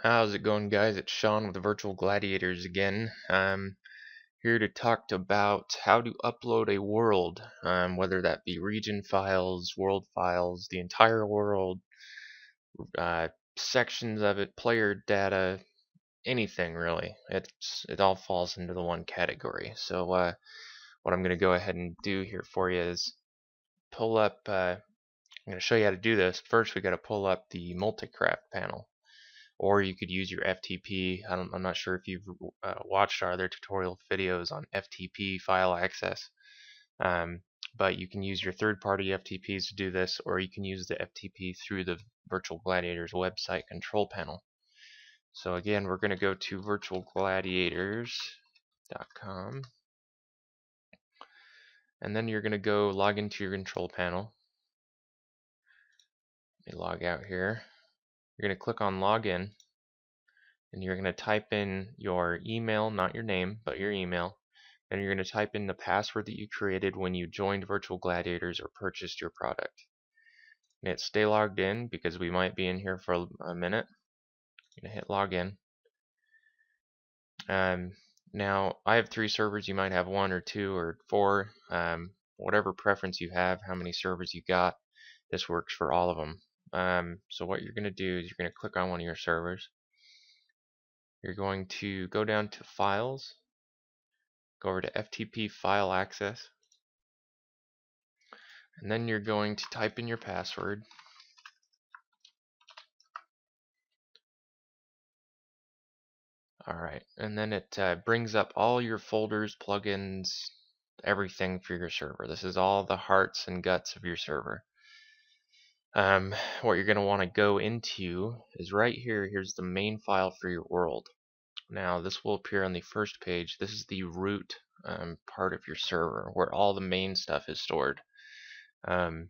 How's it going, guys? It's Sean with the Virtual Gladiators again. I'm here to talk about how to upload a world, whether that be region files, world files, the entire world, uh, sections of it, player data, anything really. It all falls into the one category. So what I'm going to go ahead and do here for you is pull up. I'm going to show you how to do this. First, we got to pull up the multicraft panel. Or you could use your FTP. I'm not sure if you've watched our other tutorial videos on FTP file access, but you can use your third-party FTPs to do this, or you can use the FTP through the Virtual Gladiators website control panel. So again, we're going to go to virtualgladiators.com, and then you're going to go log into your control panel. Let me log out here. You're going to click on Login. And you're going to type in your email, not your name, but your email. And you're going to type in the password that you created when you joined Virtual Gladiators or purchased your product. And hit stay logged in because we might be in here for a minute. You're going to hit login. Now, I have 3 servers. You might have 1 or 2 or 4. Whatever preference you have, how many servers you got, this works for all of them. So what you're going to do is you're going to click on one of your servers. You're going to go down to Files, go over to FTP File Access, and then you're going to type in your password. Alright, and then it brings up all your folders, plugins, everything for your server. This is all the hearts and guts of your server. What you're going to want to go into is right here. Here's the main file for your world. Now this will appear on the first page. This is the root part of your server where all the main stuff is stored. So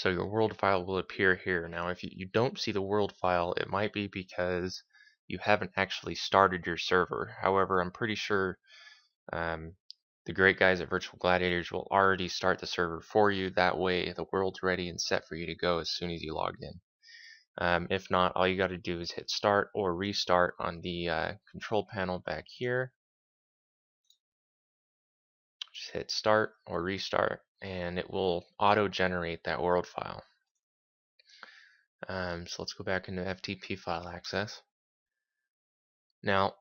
your world file will appear here. Now if you don't see the world file, it might be because you haven't actually started your server. However, I'm pretty sure the great guys at Virtual Gladiators will already start the server for you. That way the world's ready and set for you to go as soon as you log in. If not, all you got to do is hit start or restart on the control panel back here. Just hit start or restart and it will auto-generate that world file. So let's go back into FTP file access. Now,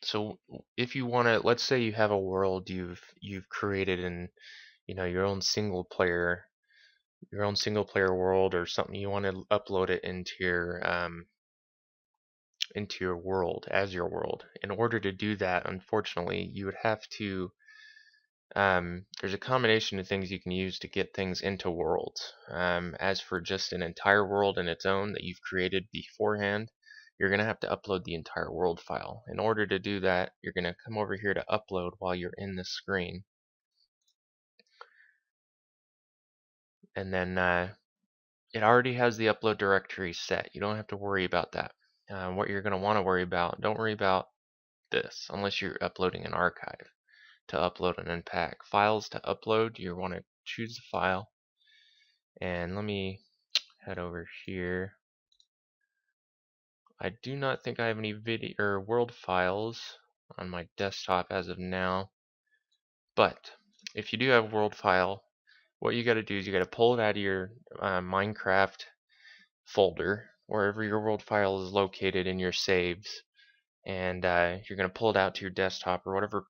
so if you want to, let's say you have a world you've created in, your own single player world or something. You want to upload it into your world as your world. In order to do that, unfortunately, you would have to. There's a combination of things you can use to get things into worlds. As for just an entire world in its own that you've created beforehand, you're going to have to upload the entire world file. In order to do that, you're going to come over here to upload while you're in the screen. And then it already has the upload directory set. You don't have to worry about that. What you're going to want to worry about, don't worry about this unless you're uploading an archive. To upload and unpack files to upload, you want to choose the file, and let me head over here. I do not think I have any video or world files on my desktop as of now, but if you do have a world file, what you got to do is you got to pull it out of your Minecraft folder, wherever your world file is located in your saves, and you're going to pull it out to your desktop or whatever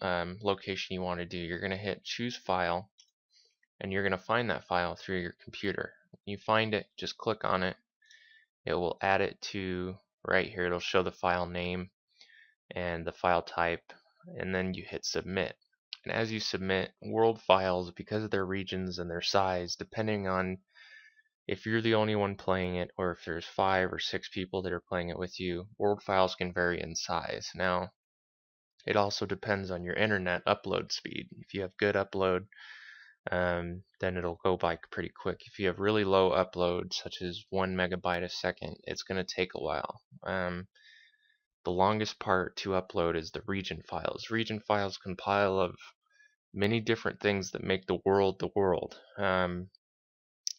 location you want to do. You're going to hit choose file, and you're going to find that file through your computer. When you find it, just click on it. It will add it to right here. It'll show the file name and the file type, and then you hit submit. And as you submit, world files, because of their regions and their size, depending on if you're the only one playing it or if there's 5 or 6 people that are playing it with you, world files can vary in size. Now, it also depends on your internet upload speed. If you have good upload, then it'll go by pretty quick. If you have really low upload, such as 1 megabyte a second, it's going to take a while. The longest part to upload is the region files. Region files compile of many different things that make the world,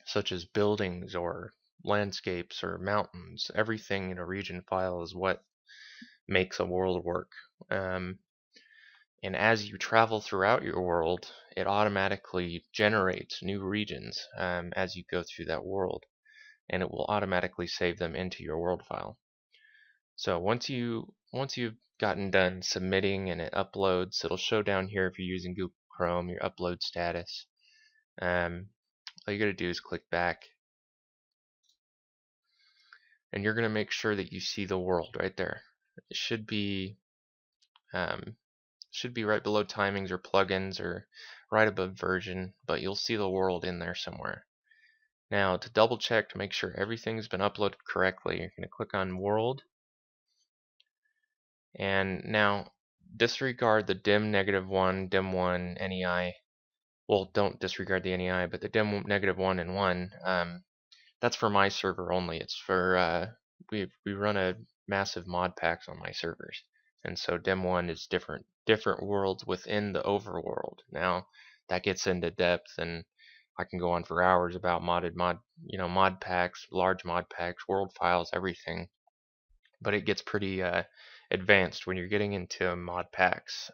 such as buildings or landscapes or mountains. Everything in a region file is what makes a world work. And as you travel throughout your world, it automatically generates new regions as you go through that world, and it will automatically save them into your world file. So once you've gotten done submitting and it uploads, it'll show down here if you're using Google Chrome your upload status. All you gotta do is click back, and you're gonna make sure that you see the world right there. It should be right below timings or plugins or right above version, but you'll see the world in there somewhere. Now to double check to make sure everything's been uploaded correctly, you're gonna click on world. And now disregard the dim -1, dim 1, NEI. Well, don't disregard the NEI, but the dim -1 and 1, that's for my server only. It's for, we run a massive mod packs on my servers. And so dim 1 is different worlds within the overworld. Now, that gets into depth, and I can go on for hours about mod packs, large mod packs, world files, everything. But it gets pretty advanced when you're getting into mod packs,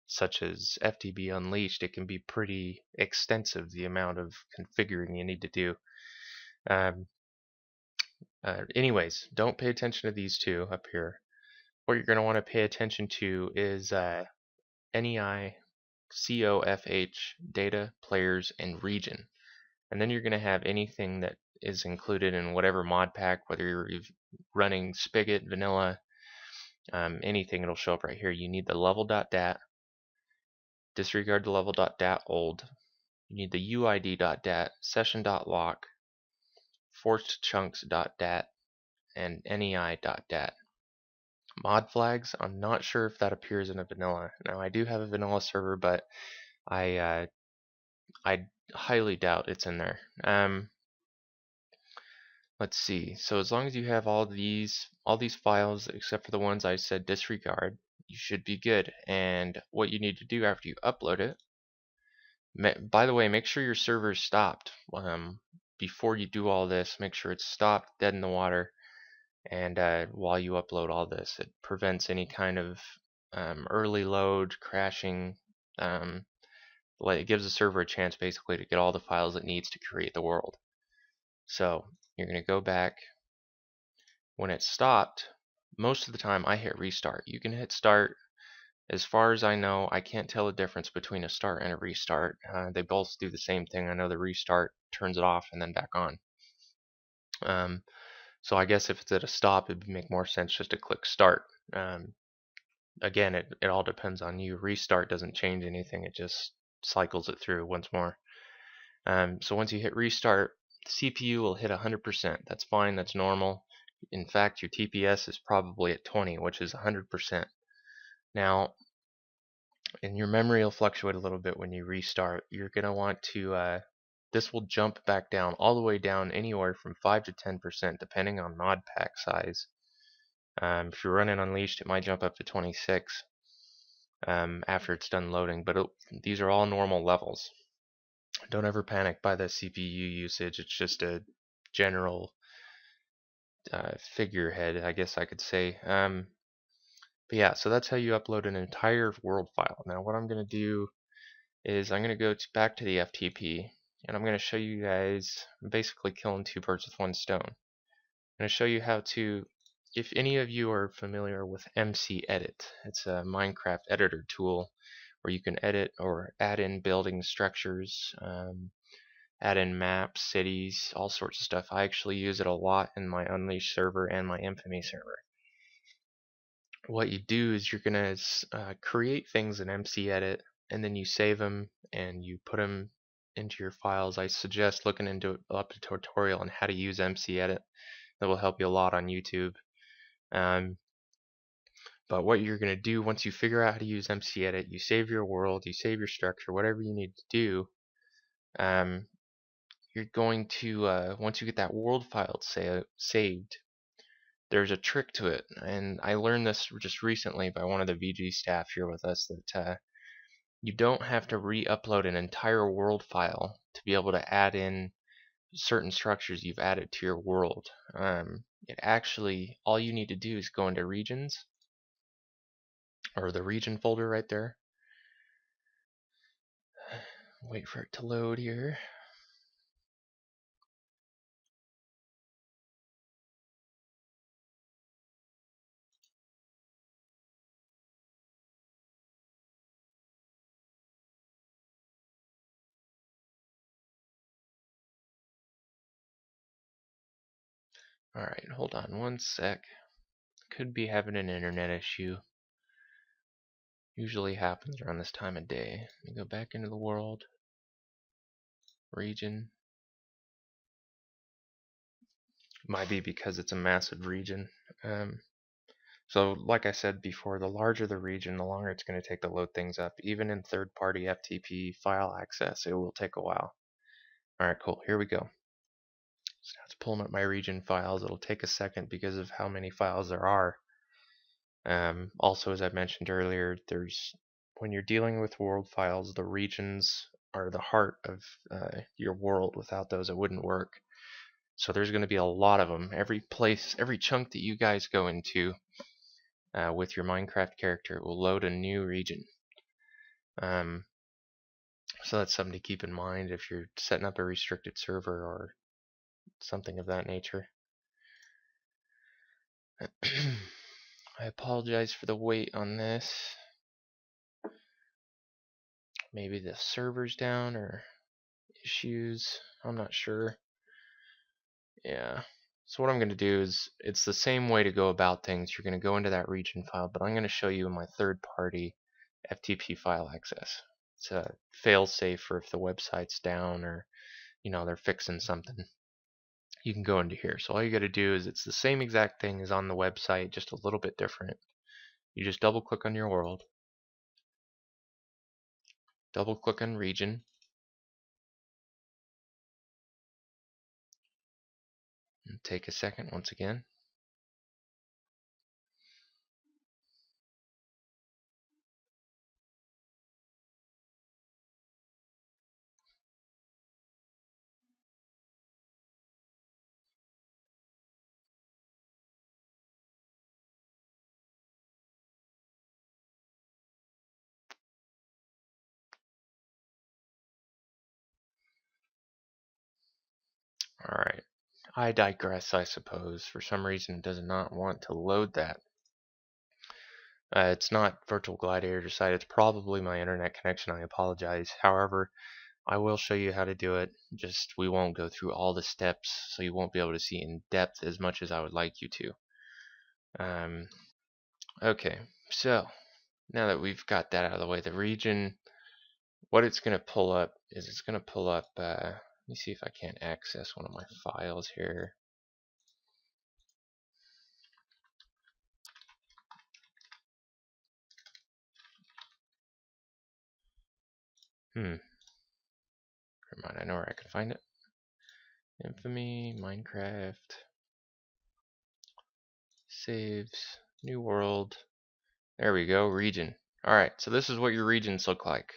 such as FTB Unleashed. It can be pretty extensive, the amount of configuring you need to do. Anyways, don't pay attention to these two up here. What you're going to want to pay attention to is NEI, COFH, data, players, and region. And then you're going to have anything that is included in whatever mod pack, whether you're running Spigot, vanilla, anything, it'll show up right here. You need the level.dat, disregard the level.dat old. You need the uid.dat, session.lock, forcedchunks.dat, and nei.dat. Mod flags, I'm not sure if that appears in a vanilla. Now I do have a vanilla server, but I highly doubt it's in there. Let's see. So as long as you have all these files except for the ones I said disregard, you should be good. And what you need to do after you upload it, by the way, make sure your server is stopped. Before you do all this, make sure it's stopped, dead in the water. And while you upload all this, it prevents any kind of early load, crashing. It gives the server a chance basically to get all the files it needs to create the world. So you're going to go back. When it's stopped, most of the time I hit restart. You can hit start. As far as I know, I can't tell the difference between a start and a restart. They both do the same thing. I know the restart turns it off and then back on. So I guess if it's at a stop, it would make more sense just to click start. Again, it all depends on you. Restart doesn't change anything. It just cycles it through once more. So once you hit restart, the CPU will hit 100%. That's fine. That's normal. In fact, your TPS is probably at 20, which is 100%. Now, and your memory will fluctuate a little bit when you restart. You're going to want to, this will jump back down, all the way down anywhere from 5 to 10%, depending on mod pack size. If you're running Unleashed, it might jump up to 26 after it's done loading, but these are all normal levels. Don't ever panic by the CPU usage. It's just a general figurehead, I guess I could say. But yeah, so that's how you upload an entire world file. Now what I'm going to do is I'm going to go back to the FTP, and I'm going to show you guys, basically killing two birds with one stone. I'm going to show you how to, if any of you are familiar with MCEdit, it's a Minecraft editor tool where you can edit or add in building structures, add in maps, cities, all sorts of stuff. I actually use it a lot in my Unleashed server and my Infamy server. What you do is you're going to create things in MCEdit, and then you save them and you put them into your files. I suggest looking up a tutorial on how to use MCEdit. That will help you a lot on YouTube. But what you're going to do once you figure out how to use MCEdit, you save your world, you save your structure, whatever you need to do. You're going to, once you get that world file saved, there's a trick to it, and I learned this just recently by one of the VG staff here with us, that you don't have to re-upload an entire world file to be able to add in certain structures you've added to your world. It actually, all you need to do is go into regions, or the region folder right there. Wait for it to load here. Alright, hold on one sec. Could be having an internet issue. Usually happens around this time of day. Let me go back into the world. Region. Might be because it's a massive region. So like I said before, the larger the region, the longer it's going to take to load things up. Even in third-party FTP file access, it will take a while. Alright, cool. Here we go. So now it's pulling up my region files. It'll take a second because of how many files there are. Also, as I mentioned earlier, when you're dealing with world files, the regions are the heart of your world. Without those, it wouldn't work. So there's going to be a lot of them. Every place, every chunk that you guys go into with your Minecraft character will load a new region. So that's something to keep in mind if you're setting up a restricted server or something of that nature. I apologize for the wait on this. Maybe the server's down or issues. I'm not sure. Yeah. So what I'm going to do is, it's the same way to go about things. You're going to go into that region file, but I'm going to show you in my third-party FTP file access. It's a fail-safe for if the website's down or they're fixing something. You can go into here. So all you got to do is, it's the same exact thing as on the website, just a little bit different. You just double click on your world, double click on region, and take a second once again. Alright, I digress, I suppose. For some reason it does not want to load that. It's not Virtual Gladiator site, it's probably my internet connection, I apologize. However, I will show you how to do it, just we won't go through all the steps, so you won't be able to see in depth as much as I would like you to. Okay, so now that we've got that out of the way, the region, what it's going to pull up is, it's going to pull up, let me see if I can't access one of my files here. Never mind, I know where I can find it. Infamy, Minecraft, saves, new world. There we go, region. Alright, so this is what your regions look like.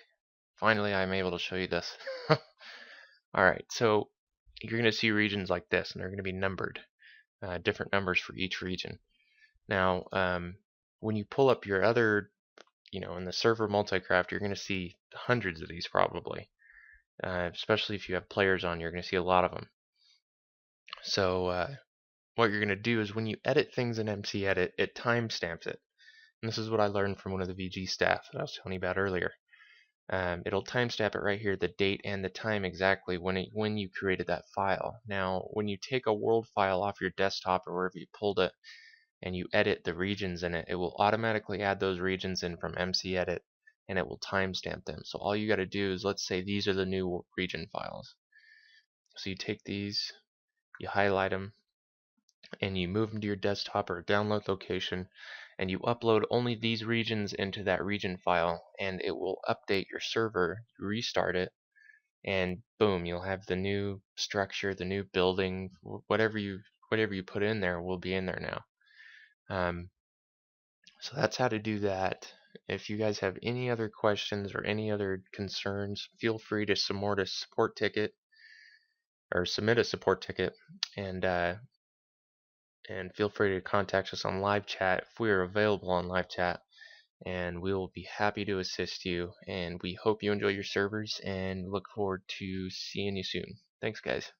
Finally, I'm able to show you this. Alright, so you're going to see regions like this, and they're going to be numbered. Different numbers for each region. Now, when you pull up your other, in the server multicraft, you're going to see hundreds of these probably. Especially if you have players on, you're going to see a lot of them. So what you're going to do is, when you edit things in MC Edit, it timestamps it. And this is what I learned from one of the VG staff that I was telling you about earlier. It'll timestamp it right here, the date and the time exactly when you created that file. Now, when you take a world file off your desktop or wherever you pulled it, and you edit the regions in it, it will automatically add those regions in from MC Edit, and it will timestamp them. So all you got to do is, let's say these are the new region files. So you take these, you highlight them, and you move them to your desktop or download location, and you upload only these regions into that region file, and it will update your server. You restart it, and boom, you'll have the new structure, the new building, whatever you put in there will be in there now. So that's how to do that. If you guys have any other questions or any other concerns, feel free to submit a support ticket, or submit a support ticket, and feel free to contact us on live chat if we are available on live chat, and we will be happy to assist you. And we hope you enjoy your servers and look forward to seeing you soon. Thanks, guys.